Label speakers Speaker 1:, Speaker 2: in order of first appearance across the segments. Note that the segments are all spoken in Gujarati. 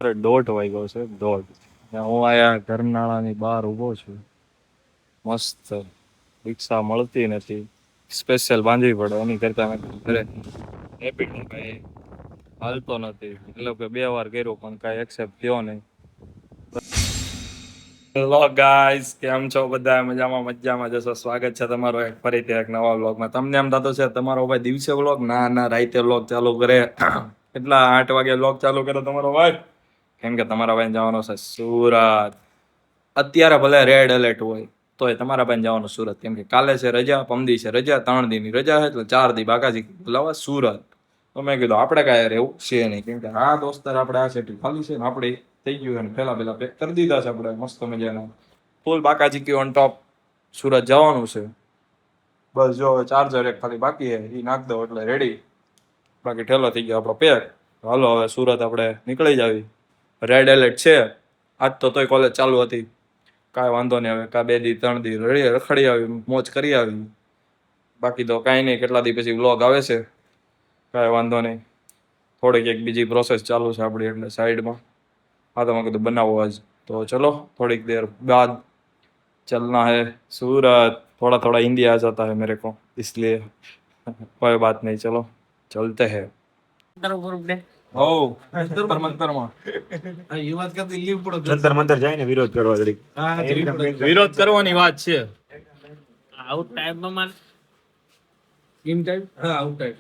Speaker 1: દોઢ વાગ્યો છે, દોઢ. હું આયા ઘરનાળાની બહાર ઊભો છું. મસ્ત રિક્ષા મળતી નથી, સ્પેશિયલ બાંધવી પડે. એની કરતા મેં ઘરે રેપિડ કઈ હાલતો નથી. એટલે કે 2 વાર કર્યો પણ કાંઈ એક્સેપ્ટ થયો નહીં. હેલો ગાઈસ, કેમ છો બધા? મજામાં જશો. સ્વાગત છે તમારો એક ફરીથી એક નવા વ્લોગમાં. તમને એમ થતું છે તમારો ભાઈ દિવસે વ્લોગ? ના, રાતે વ્લોગ ચાલુ કરે. કેટલા 8 વાગે વ્લોગ ચાલુ કરે તમારો ભાઈ? કેમ કે તમારા ભાઈ જવાનો છે સુરત. અત્યારે ભલે રેડ એલર્ટ હોય તોય તમારા ભાઈ જવાનું સુરત. કેમ કે કાલે છે રજા, પમદી છે રજા, 3 દીની રજા છે, એટલે 4 દી બાકાજી બોલાવા સુરત. તો મેં કીધું આપણે કાંઈ રહેવું છે નહીં, કેમ કે આ દોસ્તાર આપણે આ સેટી ખાલી છે ને આપણે થઈ ગયું અને પેલા પેક કરી દીધા છે આપણે મસ્ત મજાના. ફૂલ બાકાજી કી ઓન ટોપ સુરત જવાનું છે. બસ જો ચાર્જર એક ખાલી બાકી છે, એ નાખ દો એટલે રેડી. બાકી ઠેલો થઈ ગયો આપણો પેક. હાલો હવે સુરત આપણે નીકળી જાવી. રેડ એલર્ટ છે આજ તો, તોય કોલેજ ચાલુ હતી. કાંઈ વાંધો નહીં, હવે 2 દી 3 દી રખડી આવી, મોજ કરી આવી. બાકી તો કાંઈ નહીં, કેટલા દી પછી વ્લોગ આવે છે. કાંઈ વાંધો નહીં, થોડીક એક બીજી પ્રોસેસ ચાલુ છે આપણી એટલે સાઈડમાં. હા તો મેં કીધું બનાવો આજ. તો ચલો થોડીક देर बाद चलना है सूरत. थोड़ा थोड़ा हिंदी आ जाता है मेरे को, इसलिए कोई बात नहीं, चलो चलते हैं. हो જંતર મંતરમાં
Speaker 2: એ વાત કરતી લીવ પડો.
Speaker 3: જંતર મંતર જાય ને વિરોધ કરવા જરીક.
Speaker 1: વિરોધ કરવાની વાત છે.
Speaker 2: આઉટ ટાઈમમાં માર ગેમ ટાઈમ. હા, આઉટ ટાઈમ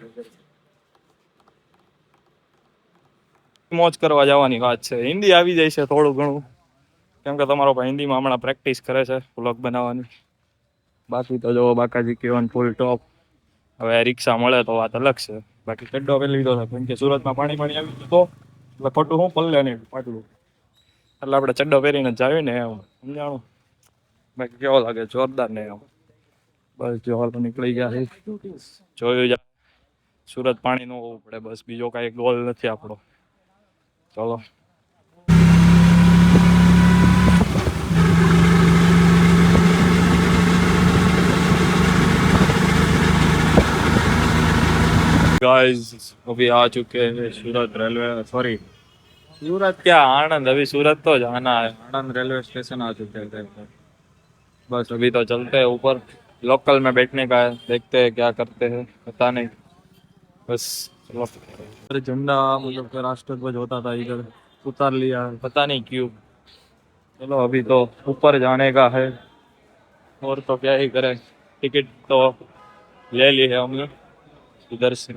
Speaker 1: મોજ કરવા જવાની વાત છે. હિન્દી આવી જાય છે થોડું ઘણું, કેમ કે તમારો ભાઈ હિન્દીમાં હમણાં પ્રેક્ટિસ કરે છે વ્લોગ બનાવવાની. બાકી તો જો બાકાજી કેવન ફૂલ ટોપ. હવે રિક્ષા મળે તો વાત અલગ છે. બાકી ચડ્ડો પહેરી લીધો છે, કેમ કે સુરતમાં પાણી આવી ગયું તો એટલે ખોટું શું પલ્લે નહીં પાટલું, એટલે આપણે ચડ્ડો પહેરીને જ જાવી ને એમ, સમજાણું? બાકી કેવો લાગે? જોરદાર ને એમ. બસ જો હાલ નીકળી ગયા છે. જોયું જાય સુરત પાણી ન હોવું પડે, બસ બીજો કાંઈ ગોલ નથી આપણો. ચલો गाइस, अभी आ चुके हैं सूरत रेलवे, सॉरी सूरत क्या, आनंद. अभी सूरत तो जाना है. आनंद रेलवे स्टेशन आ चुके हैं. बस अभी तो चलते हैं ऊपर. लोकल में बैठने का है, देखते हैं क्या करते हैं, पता नहीं. बस चलो. झंडा मतलब राष्ट्रध्वज होता था इधर, उतार लिया, पता नहीं क्यों. चलो अभी तो ऊपर जाने का है, और तो क्या ही करें. टिकट तो ले ली है हमने इधर से.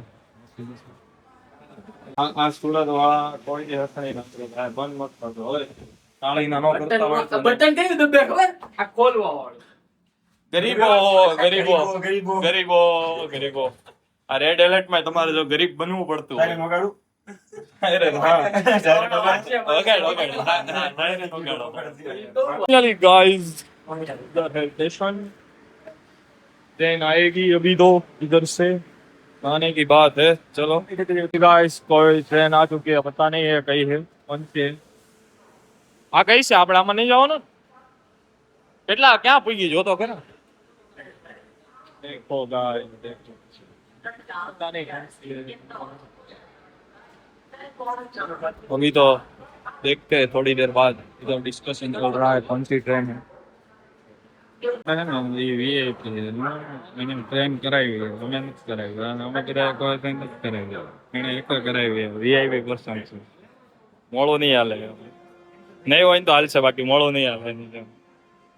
Speaker 1: આ સુરત વાળા કોઈ હસણી નથી, બંધ મત કરજો હવે. તાળીના નો કરતા હોય તો
Speaker 2: બટન કઈ દબે ખબર? આ ખોલવા વાળું.
Speaker 1: ગરીબો ગરીબો ગરીબો ગરીબો. આ રેડ એલર્ટ માં તમારે જો ગરીબ બનવું પડતું હોય.
Speaker 3: મગાડું
Speaker 1: અરે હા, વગાડ વગાડ. फाइनली गाइस, इधर है स्टेशन. ट्रेन आएगी अभी तो इधर से आने की बात है. चलो गाइस, कोई ट्रेन आ चुकी है, पता नहीं है कहीं है, कौन सी है. આ કઈ છે? આપણે આમાં નહીં જવાનું. કેટલા ક્યાં પૂગી જો તો ખરા. देखो गाइस, देखो पता नहीं कौन सी है. अभी तो देखते हैं थोड़ी देर बाद. इधर डिस्कशन चल रहा है कौन सी ट्रेन है. मैंने ट्रेन कराई है, मैंने નથી કરાવી. અમે કરાય કોઈ કઈ નથી કરાવી. એને એક કરાવી વીઆઈપી પર્સન છે. મોડું નહીં હાલે, નહીં હોય તો હાલશે, બાકી મોડું નહીં હાલે એની જેમ,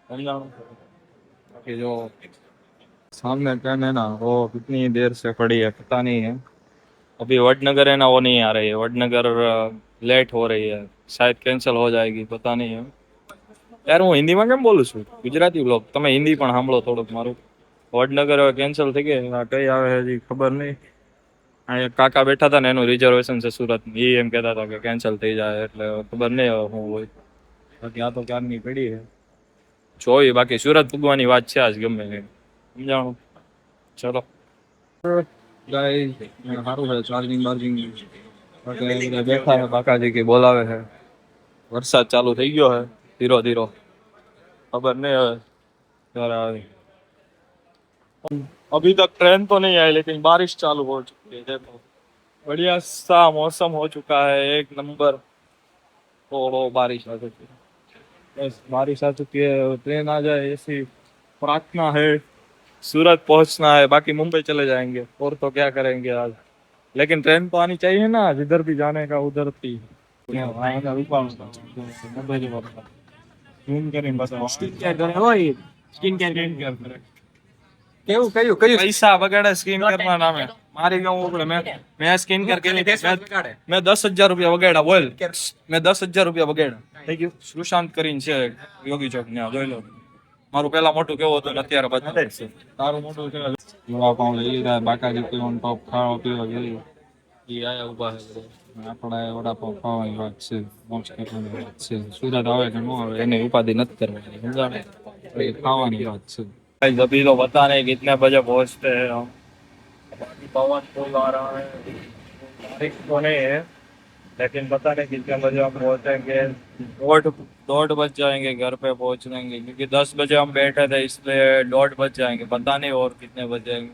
Speaker 1: સમજાણું? बाकी जो सामने ट्रेन है ना, वो कितनी देर से खड़ी है पता नहीं है. अभी वडनगर है ना, वो नहीं आ रही है. वडनगर लेट हो रही है, शायद कैंसिल हो जाएगी, पता नहीं है. યાર હું હિન્દીમાં કેમ બોલું છું? ગુજરાતી બ્લોગ તમે હિન્દી પણ સાંભળો થોડુંક મારું. વડનગર હવે કેન્સલ થઈ ગઈ, કઈ આવે હજી ખબર નહીં. અહીંયા કાકા બેઠા હતા ને, એનું રિઝર્વેશન છે સુરત. એ એમ કહેતા હતા કે કેન્સલ થઈ જાય, એટલે ખબર નહીં હવે શું હોય. બાકી આ તો ક્યારની પડી છે, જોઈ. બાકી સુરત પૂગવાની વાત છે આજ ગમે એ, સમજાણું? ચલો ગાઈસ, સારું છે ચાર્જિંગ બાર્જિંગ. બેઠા છે, બાકાજી કે બોલાવે છે. વરસાદ ચાલુ થઈ ગયો છે ધીરો ધીરો, खबर नहीं है यार. अभी तक ट्रेन तो नहीं आई, लेकिन बारिश चालू हो चुकी है. देखो बढ़िया सा मौसम हो चुका है, एक नंबर. ओहो बारिश आ चुकी है, बस बारिश आ चुकी है, ट्रेन आ जाए ऐसी प्रार्थना है। सूरत पहुंचना है, बाकी मुंबई चले जाएंगे और तो क्या करेंगे आज। लेकिन ट्रेन तो आनी चाहिए ना, जिधर भी जाने का उधर भी। કેવું કયું કયું પૈસા બગાડે સ્કીન કરના નામે મારી ગયો ઉપડે મેં સ્કીન કર કેવી મેં 10,000 રૂપિયા બગાડ્યા બોલ મેં 10,000 રૂપિયા બગાડ્યા થેન્ક યુ સુશાંત કરીને છે યોગી ચોક ને જોઈ લો મારું પેલા મોટું કેવું હતું ને અત્યારે બતાવે છે તારું મોટું છે વડાપાઉં લઈ લીધા બાકાજી પીવાનું ટોપ ખાવા પીવા ગઈ એ આયા ઉભા છે આપણે વડાપાઉં ખાવાની વાત છે મોજ કરવાની વાત છે સુરત આવે કે ન આવે એને ઉપાધિ નથી કરવાની સમજાણે એ ખાવાની વાત છે भाई अभी तो पता नहीं कितने बजे पहुंचते हैं हम बाकी पवन फूल आ रहा है बारिश तो नहीं है लेकिन पता नहीं कितने बजे हम पहुंचेंगे दौड़ बज जाएंगे घर पे पहुंचने क्योंकि 10 बजे हम बैठे थे इसलिए 1:30 बज जाएंगे पता नहीं और कितने बजेंगे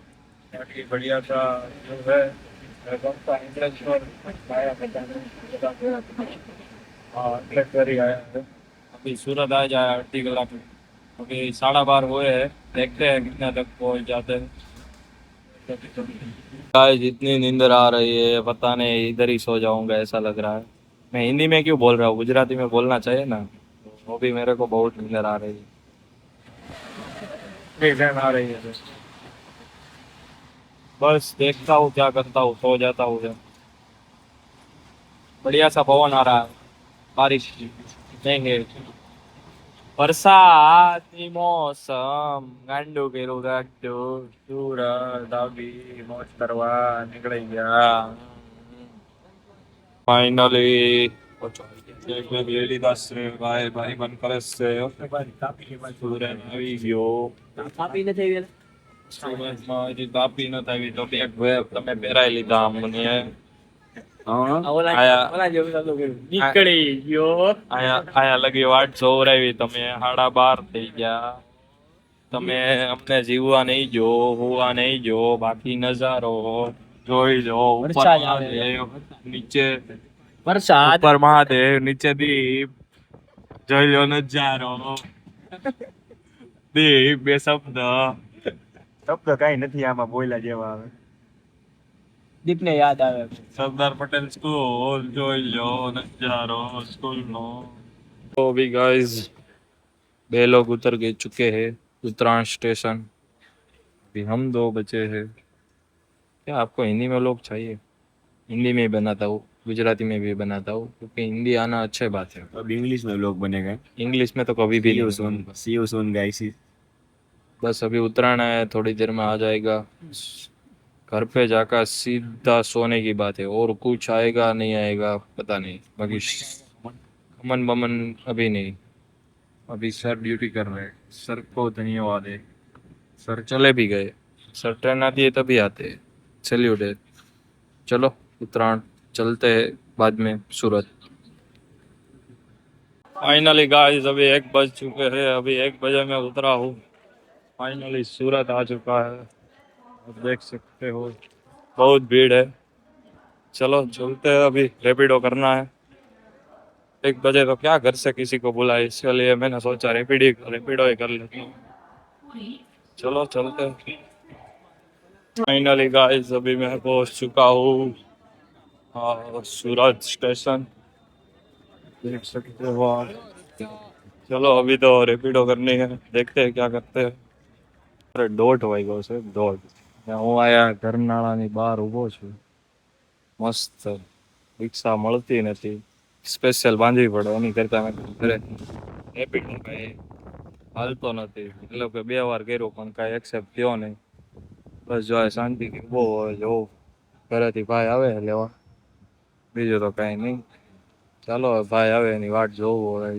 Speaker 1: बाकी बढ़िया सा जो है कौन सा इंटरेस्ट और आया पता नहीं हाँ इंटरेस्ट ही आया है अभी सूरत आ जाए 8 कलाक अभी 12:30 हुए हैं देखते हैं कितने तक पहुंच जाते हैं गाइस इतनी नींदर आ रही है पता नहीं इधर ही सो जाऊंगा ऐसा लग रहा है मैं हिंदी में क्यों बोल रहा हूँ गुजराती में बोलना चाहिए ना वो भी मेरे को बहुत नींदर आ रही है आ रही है बस देखता हूँ क्या करता हूँ सो जाता हूँ बढ़िया सा पवन आ रहा है बारिश देंगे વરસાદની મોસમ ગાંડું કર્યું ગાંડું સુરત આવી મોજ કરવા નીકળી ગયા ફાઇનલી એક બેગ લઈ લીધા છે ભાઈ બંધ કરે છે સુરત આવી ગયો સુરતમાં હજી તાપી નથી આવી તો બેગ તમે પહેરાઈ લીધા અમને નીકળી ગયો આયા લગી વાટ જોવરાવી તમે 12:30 થઈ ગયા તમે અમને જીવવા નહીં જો હોવા નહીં જો બાકી નજારો જોઈ લો ઉપર મહાદેવ નીચે વરસાદ ઉપર મહાદેવ નીચે દીપ જોઈ લો નજારો દીપ બે શબ્દ
Speaker 3: કઈ નથી આમાં બોલ્યા જેવા આવે
Speaker 2: દીપને યાદ આવે
Speaker 1: सरदार पटेल स्कूल જોઈ લો नजारो स्कूल નો तो भी गाइस 2 लोग उतर गए चुके हैं उत्तरायण स्टेशन अभी हम 2 बचे हैं क्या आपको हिंदी में लोग चाहिए हिंदी में ही बनाता हूँ गुजराती में भी बनाता हूँ क्योंकि हिंदी आना अच्छी बात है
Speaker 3: अब इंग्लिश में लोग बनेगा
Speaker 1: इंग्लिश में तो कभी भी नहीं
Speaker 3: सी यू सून गाइस
Speaker 1: बस अभी उत्तरायण है थोड़ी देर में आ जाएगा घर पे जाकर सीधा सोने की बात है और कुछ आएगा नहीं आएगा पता नहीं बाकी अमन बमन अभी नहीं अभी सर ड्यूटी कर रहे हैं सर को धन्यवाद है सर चले भी गए सर ट्रेन आती है तभी आते हैं सैल्यूट है चलो उत्तरायण चलते हैं बाद में सूरत फाइनली गाइस अभी 1 बज चुके हैं अभी 1 बजे मैं उतरा हूँ फाइनली सूरत आ चुका है आप देख सकते हो बहुत भीड़ है चलो चलते हैं अभी रैपिडो करना है 1 बजे तो क्या घर से किसी को बुलाए इसके लिए मैंने सोचा रैपिडो ही कर लेता हूँ चलो चलते हैं फाइनली गाइस अभी मैं पहुंच चुका हूँ सूरत स्टेशन देख सकते हो आप चलो अभी तो रैपिडो करनी है देखते हैं क्या करते हैं अरे 1:30 વાગ્યો છે 1:30 હું આયા ઘરનાળાની બહાર ઊભો છું મસ્ત રિક્ષા મળતી નથી સ્પેશિયલ બાંધવી પડે એની કરતા મેં ઘરે રેપિડો કાંઈ હાલતો નથી એટલે કે 2 વાર કર્યો પણ કાંઈ એક્સેપ્ટ થયો નહીં બસ જો શાંતિથી ઊભો હોય જોઉં ઘરેથી ભાઈ આવે લેવા બીજું તો કાંઈ નહીં ચાલો ભાઈ આવે એની વાટ જોવું હોય